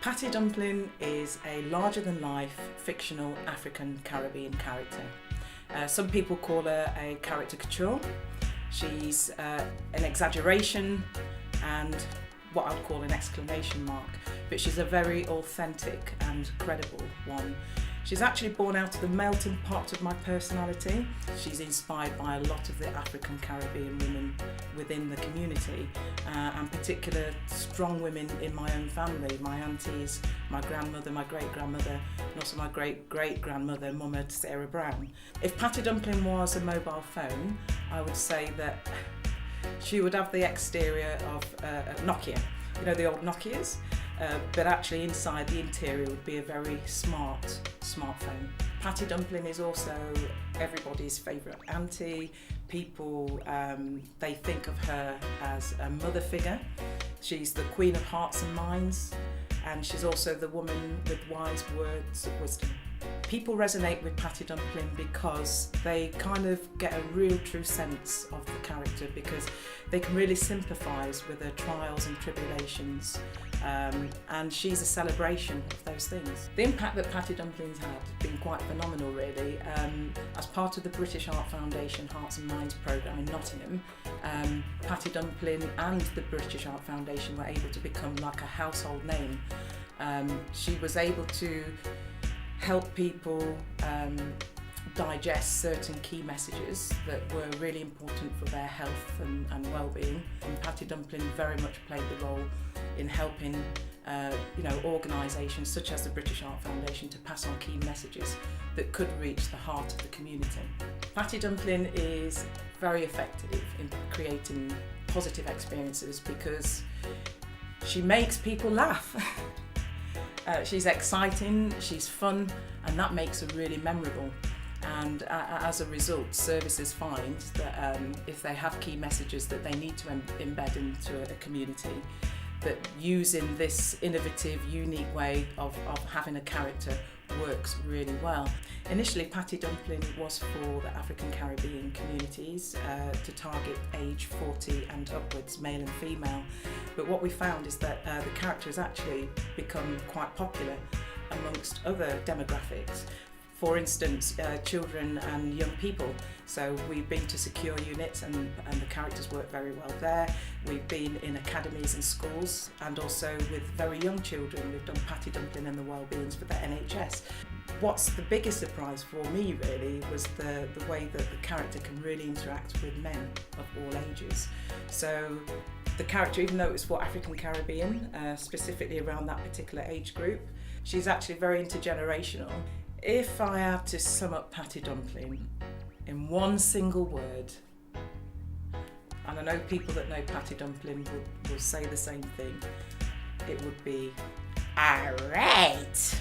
Patty Dumplin is a larger-than-life fictional African Caribbean character. Some people call her a caricature. She's an exaggeration and what I would call an exclamation mark, but she's a very authentic and credible one. She's actually born out of the melting pot of my personality. She's inspired by a lot of the African Caribbean women within the community, and particular strong women in my own family, my aunties, my grandmother, my great-grandmother, and also my great-great-grandmother, Mama Sarah Brown. If Patty Dumplin was a mobile phone, I would say that she would have the exterior of a Nokia, you know, the old Nokias, but actually inside the interior would be a very smartphone. Patty Dumplin is also everybody's favourite auntie. People, they think of her as a mother figure. She's the queen of hearts and minds, and she's also the woman with wise words of wisdom. People resonate with Patty Dumplin because they kind of get a real true sense of the character, because they can really sympathise with her trials and tribulations, and she's a celebration of those things. The impact that Patty Dumplin's had has been quite phenomenal, really. As part of the British Art Foundation Hearts and Minds programme in Nottingham, Patty Dumplin and the British Art Foundation were able to become like a household name. She was able to help people digest certain key messages that were really important for their health and well-being. And Patty Dumplin very much played the role in helping organisations such as the British Art Foundation to pass on key messages that could reach the heart of the community. Patty Dumplin is very effective in creating positive experiences because she makes people laugh. She's exciting, she's fun, and that makes her really memorable. And as a result, services find that if they have key messages that they need to embed into a community, that using this innovative, unique way of having a character works really well. Initially, Patty Dumplin was for the African Caribbean communities to target age 40 and upwards, male and female. But what we found is that the character has actually become quite popular amongst other demographics. For instance, children and young people. So we've been to secure units and the characters work very well there. We've been in academies and schools, and also with very young children. We've done Patty Dumplin and the Wellbeings for the NHS. What's the biggest surprise for me really was the way that the character can really interact with men of all ages. So the character, even though it's for African Caribbean, specifically around that particular age group, she's actually very intergenerational. If I had to sum up Patty Dumplin in one single word, and I know people that know Patty Dumplin will say the same thing, it would be irate.